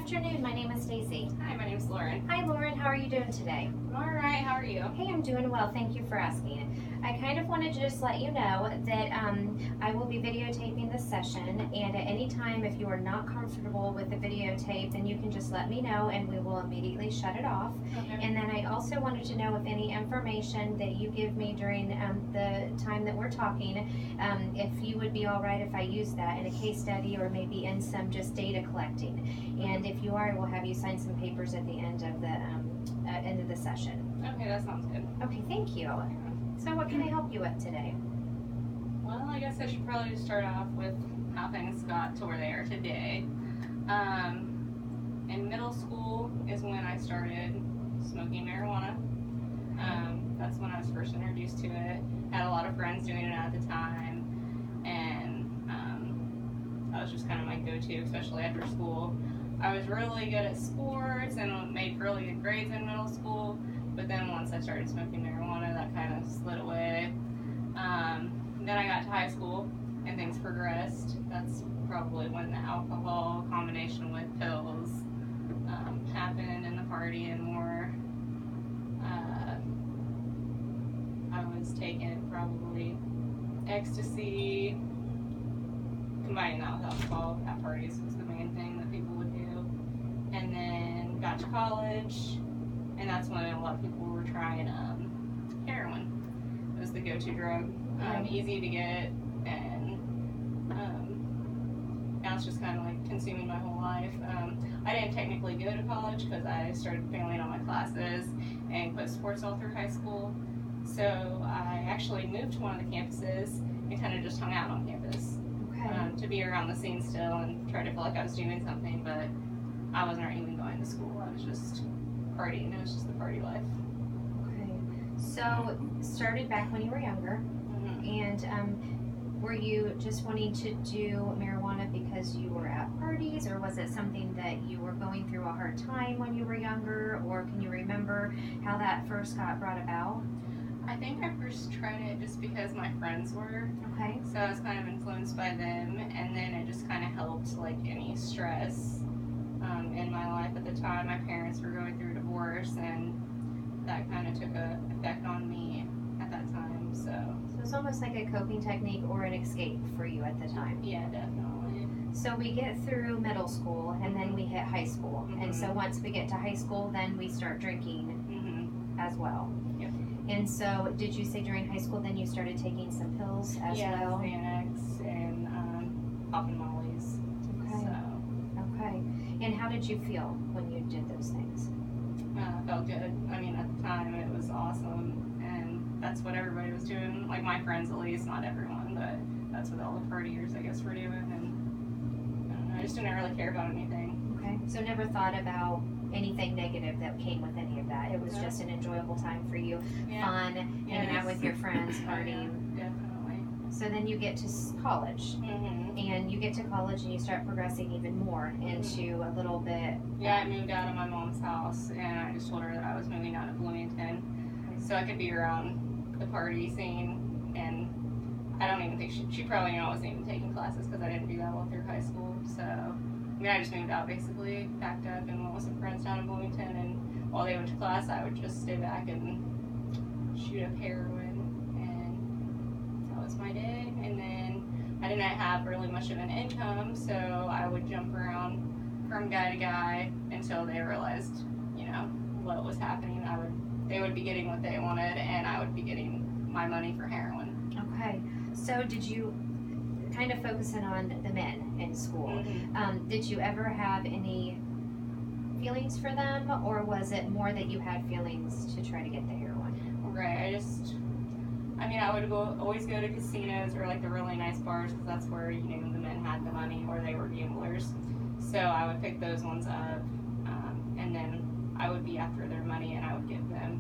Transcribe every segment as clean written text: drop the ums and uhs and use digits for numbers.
afternoon. My name is Stacie. Hi, my name is Lauren. Hi, Lauren. How are you doing today? I'm all right. How are you? Hey, I'm doing well. Thank you for asking. I kind of wanted to just let you know that I will be videotaping this session, and at any time, if you are not comfortable with the videotape, then you can just let me know, and we will immediately shut it off. Okay. And then I also wanted to know if any information that you give me during the time that we're talking, if you would be all right if I use that in a case study or maybe in some just data collecting. And if you are, I will have you sign some papers at the end of the session. Okay, that sounds good. Okay, thank you. So what can I help you with today? Well, I guess I should probably just start off with how things got to where they are today. In middle school is when I started smoking marijuana. That's when I was first introduced to it. Had a lot of friends doing it at the time, and that was just kind of my go-to, especially after school. I was really good at sports and made really good grades in middle school, but then once I started smoking marijuana, that kind of slid away. Then I got to high school and things progressed. That's probably when the alcohol combination with pills happened in the party and more. I was taking probably ecstasy, combining that with alcohol at parties was the main thing that people would do. And then got to college, and that's when a lot of people were trying heroin. It was the go-to drug, easy to get, and now it's just kind of like consuming my whole life. I didn't technically go to college because I started failing on my classes and quit sports all through high school. So I actually moved to one of the campuses and kind of just hung out on campus. To be around the scene still and try to feel like I was doing something, but I wasn't even going to school. I was just partying. It was just the party life. Okay. So started back when you were younger, and were you just wanting to do marijuana because you were at parties, or was it something that you were going through a hard time when you were younger, or can you remember how that first got brought about? I think I first tried it just because my friends were. Okay. So I was kind of influenced by them, and then it just kind of helped like any stress in my life at the time. My parents were going through a divorce, and that kind of took an effect on me at that time. So it's almost like a coping technique or an escape for you at the time. Yeah, definitely. So we get through middle school, and then we hit high school. And so once we get to high school, then we start drinking as well. Yep. And so, did you say during high school then you started taking some pills as well? Yeah, Xanax and popping mollies. Okay. Okay. And how did you feel when you did those things? Felt good. I mean, at the time it was awesome, and that's what everybody was doing. Like my friends, at least, not everyone, but that's what all the partiers, I guess, were doing. And I just didn't really care about anything. Okay. So never thought about anything negative that came with any of that. It was just an enjoyable time for you, fun, hanging out with your friends, partying. Definitely. So then you get to college, and you get to college and you start progressing even more into a little bit. Yeah, I moved out of my mom's house, and I just told her that I was moving out to Bloomington, so I could be around the party scene. And I don't even think she probably knew I wasn't even taking classes because I didn't do that all through high school. So I mean, I just moved out basically, packed up, and went with some friends down in Bloomington. And while they went to class, I would just stay back and shoot up heroin, and that was my day. And then I didn't have really much of an income, so I would jump around from guy to guy until they realized, what was happening. They would be getting what they wanted, and I would be getting my money for heroin. Okay. So did you kind of focus in on the men in school? Did you ever have any feelings for them, or was it more that you had feelings to try to get the heroin? Right. I would always go to casinos or like the really nice bars because that's where the men had the money or they were gamblers. So I would pick those ones up, and then I would be after their money, and I would give them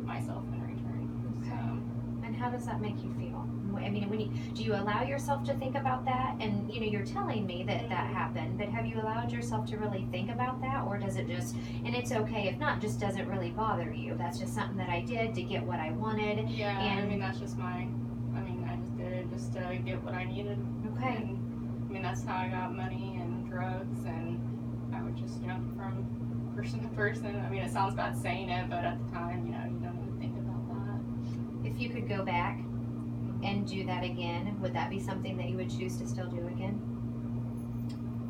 myself in return. Okay. So. And how does that make you feel? I mean, do you allow yourself to think about that? And you're telling me that happened, but have you allowed yourself to really think about that, or does it just? And it's okay if not, just doesn't really bother you. That's just something that I did to get what I wanted. Yeah, and that's just I just did it just to get what I needed. Okay. And, that's how I got money and drugs, and I would just from person to person. I mean, it sounds bad saying it, but at the time, you don't even think about that. If you could go back and do that again, would that be something that you would choose to still do again?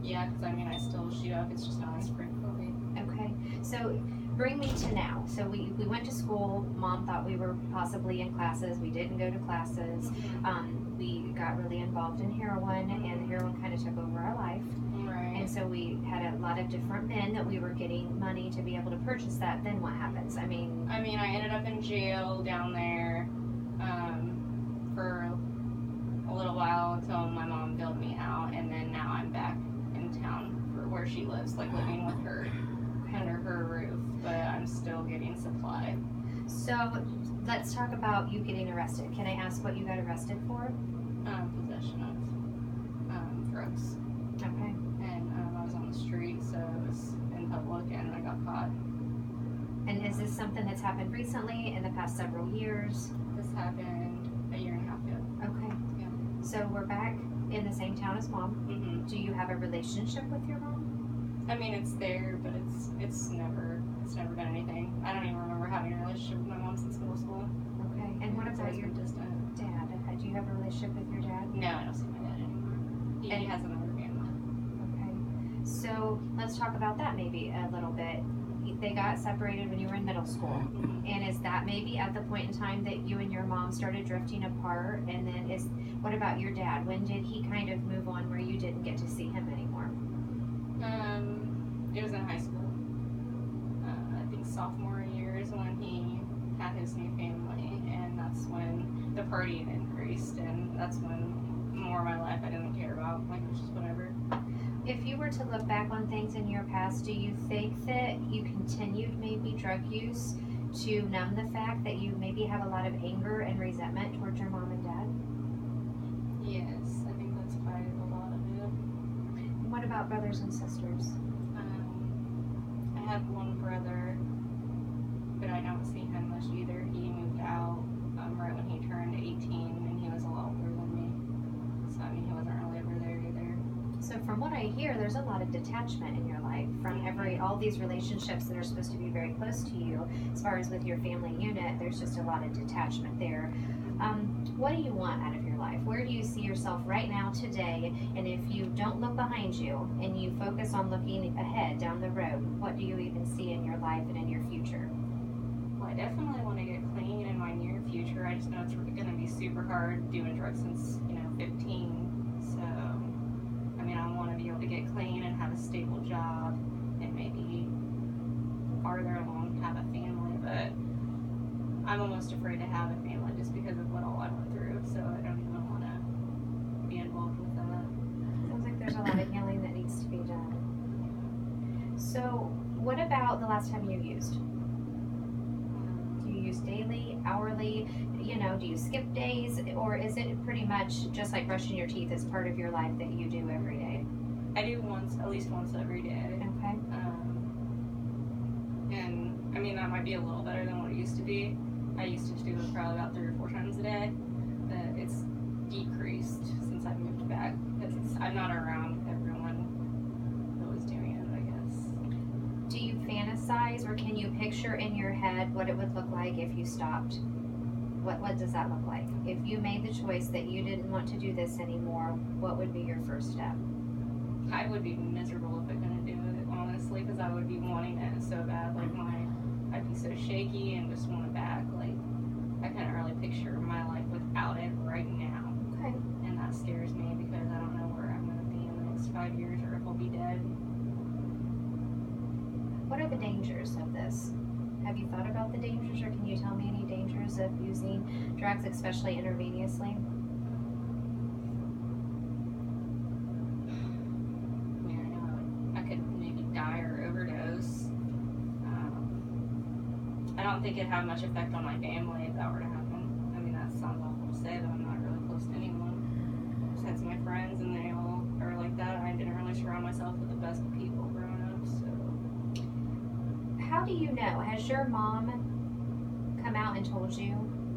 Yeah, because I mean, I still shoot up. It's just not as frequently. Okay, so bring me to now. So we went to school. Mom thought we were possibly in classes. We didn't go to classes. We got really involved in heroin, and heroin kind of took over our life. Right. And so we had a lot of different men that we were getting money to be able to purchase that. Then what happens? I mean, I ended up in jail down there for a little while until my mom bailed me out, and then now I'm back in town for where she lives, like living with her under her roof, but I'm still getting supply. So let's talk about you getting arrested. Can I ask what you got arrested for? Possession of drugs. Okay. And I was on the street, so it was in public, and I got caught. And is this something that's happened recently, in the past several years? This happened a year and a half ago. Okay. Yeah. So we're back in the same town as Mom. Mm-hmm. Do you have a relationship with your mom? I mean, it's there, but it's never been anything. I don't even remember having a relationship with my mom since middle school. Okay. And what about your distant dad? Do you have a relationship with your dad? No, I don't see my dad anymore. He has another family. Okay. So let's talk about that maybe a little bit. They got separated when you were in middle school. Mm-hmm. And is that maybe at the point in time that you and your mom started drifting apart? And then what about your dad? When did he kind of move on where you didn't get to see him anymore? It was in high school. I think sophomore year is when he had his new family, and that's when the partying increased, and that's when more of my life I didn't care about, like it was just whatever. If you were to look back on things in your past, do you think that you continued maybe drug use to numb the fact that you maybe have a lot of anger and resentment towards your mom and dad? Yes, I think that's probably a lot of it. What about brothers and sisters? I have one brother, but I don't see him much either. He moved out right when he turned 18, and he was a lot older than me. So, I mean, he wasn't really ever there either. So from what I hear, there's a lot of detachment in your life from all these relationships that are supposed to be very close to you. As far as with your family unit, there's just a lot of detachment there. What do you want out of your life? Where do you see yourself right now today? And if you don't look behind you and you focus on looking ahead down the road, what do you even see in your life and in your future? Well, I definitely want to get clean in my near future. I just know it's going to be super hard doing drugs since 15. So, I mean, I want to be able to get clean and have a stable job and maybe farther along have a family, but I'm almost afraid to have a family just because of what all I went through, so I don't even want to be involved with that. Sounds like there's a lot of healing that needs to be done. So, what about the last time you used? Do you use daily, hourly? Do you skip days, or is it pretty much just like brushing your teeth as part of your life that you do every day? I do at least once every day. Okay. And I mean, that might be a little better than what it used to be. I used to do it probably about 3 or 4 times a day, but it's decreased since I moved back because I'm not around everyone who was doing it, I guess. Do you fantasize, or can you picture in your head what it would look like if you stopped? What does that look like? If you made the choice that you didn't want to do this anymore, what would be your first step? I would be miserable if I couldn't do it, honestly, because I would be wanting it so bad. Like I'd be so shaky and just want it back. Like I can't really picture my life without it right now. Okay. And that scares me because I don't know where I'm going to be in the next 5 years or if I'll be dead. What are the dangers of this? Have you thought about the dangers, or can you tell me any dangers of using drugs, especially intravenously? I mean, I know I could maybe die or overdose. I don't think it'd have much effect on my family if that were to happen. I mean, that sounds awful to say, but I'm not really close to anyone. I just had some of my friends, and they all are like that. I didn't really surround myself with the best people growing up, so. How do you know? Has your mom come out and told you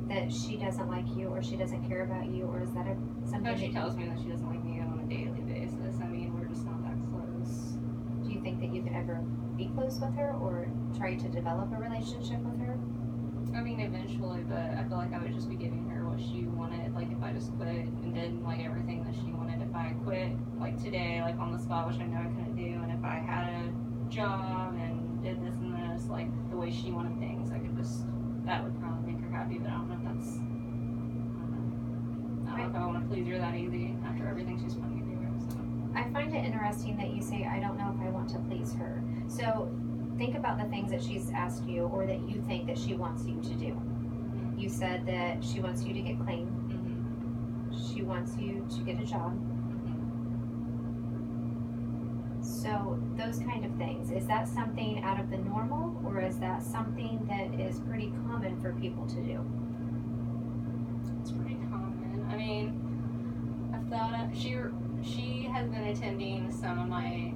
that she doesn't like you, or she doesn't care about you, or is that something? No, she tells me that she doesn't like me on a daily basis. I mean, we're just not that close. Do you think that you could ever be close with her or try to develop a relationship with her? I mean, eventually, but I feel like I would just be giving her what she wanted. Like, if I just quit and did, like, everything that she wanted. If I quit, like, today, like, on the spot, which I know I couldn't do, and if I had a job and did this and this, like, the way she wanted things, I could just, that would probably make her happy, but I don't know if that's, I don't know if I want to please her that easy after everything she's put me through, so. I find it interesting that you say, I don't know if I want to please her. So think about the things that she's asked you or that you think that she wants you to do. Mm-hmm. You said that she wants you to get clean. Mm-hmm. She wants you to get a job. Mm-hmm. So those kind of things, is that something out of the normal or is that something that is pretty common for people to do? It's pretty common. I mean, I've thought she has been attending some of my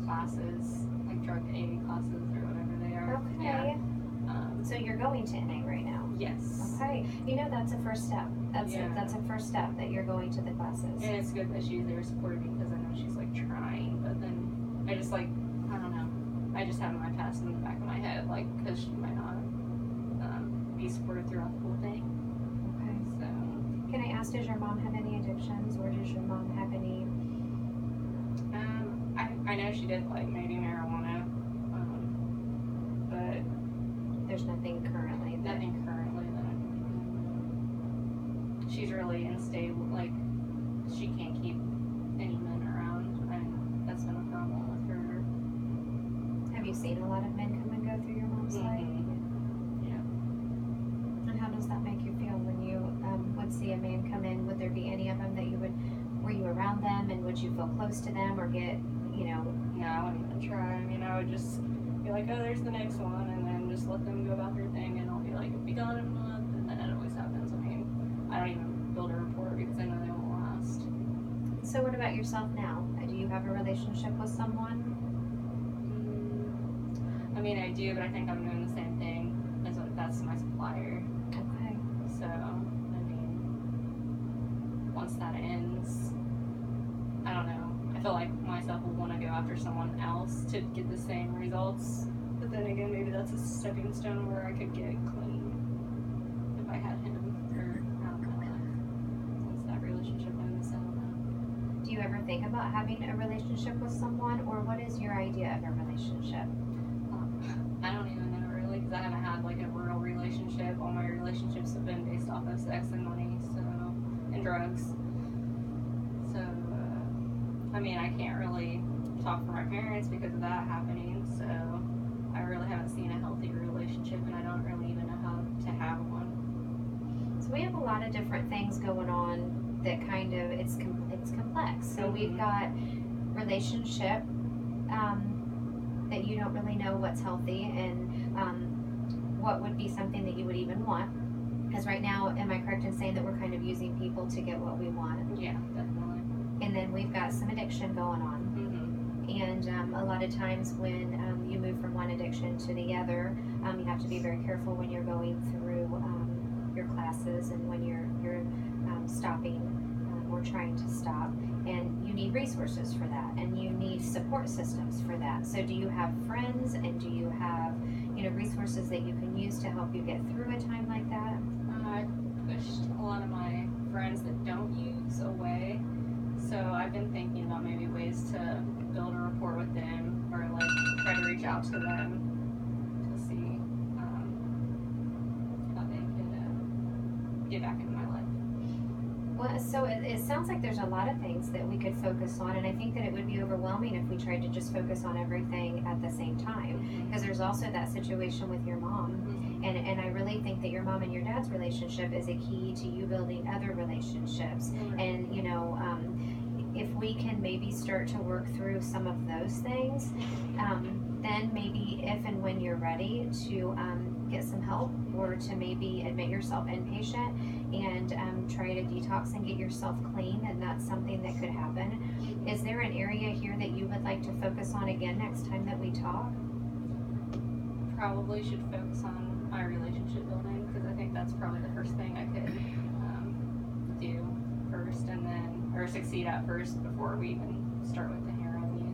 classes, like drug A classes or whatever they are. Okay. Yeah. So you're going to NA right now? Yes. Okay. You know, that's a first step. That's a first step that you're going to the classes. And it's good that she's there supporting me because I know she's like trying, but then I just like, I don't know. I just have my past in the back of my head, like, because she might not be supportive throughout the whole thing. Okay. So. Can I ask, does your mom have any addictions or does your mom have any? I know she did like maybe marijuana, but there's nothing currently. Nothing currently that I can. She's really unstable. Like she can't keep any men around, and that's been a problem with her. Have you seen a lot of men come and go through your mom's life? Yeah. And how does that make you feel when you would see a man come in? Would there be any of them that you would? Were you around them, and would you feel close to them, or get, you know? No, I wouldn't even try. I mean, I would just be like, oh, there's the next one, and then just let them go about their thing, and I'll be like, be gone in a month, and then it always happens. I mean, I don't even build a rapport because I know they won't last. So what about yourself now? Do you have a relationship with someone? I mean, I do, but I think I'm doing the same thing as that's my supplier. Okay. So, I mean, once that ends, I don't know. I feel like myself will want to go after someone else to get the same results. But then again, maybe that's a stepping stone where I could get clean if I had him. Or, I don't know. Once that relationship ends, I don't know. Do you ever think about having a relationship with someone, or what is your idea of a relationship? I don't even know really, because I haven't had like a real relationship. All my relationships have been based off of sex and money, so, and drugs. So, I mean, I can't really talk for my parents because of that happening, so I really haven't seen a healthy relationship, and I don't really even know how to have one. So we have a lot of different things going on that kind of, it's complex. So we've got relationship, that you don't really know what's healthy and what would be something that you would even want. Because right now, am I correct in saying that we're kind of using people to get what we want? Yeah, definitely. And then we've got some addiction going on. And a lot of times when you move from one addiction to the other, you have to be very careful when you're going through your classes and when you're stopping or trying to stop. And you need resources for that, and you need support systems for that. So do you have friends, and do you have, resources that you can use to help you get through a time like that? I pushed a lot of my friends that don't use away. So I've been thinking about maybe ways to build a rapport with them, or like try to reach out to them to see how they could get back into my life. Well, so it sounds like there's a lot of things that we could focus on, and I think that it would be overwhelming if we tried to just focus on everything at the same time, because there's also that situation with your mom, and I really think that your mom and your dad's relationship is a key to you building other relationships, and if we can maybe start to work through some of those things, then maybe if and when you're ready to get some help, or to maybe admit yourself inpatient and try to detox and get yourself clean, and that's something that could happen. Is there an area here that you would like to focus on again next time that we talk? Probably should focus on my relationship building, because I think that's probably the first thing I could do first, and then, or succeed at first before we even start with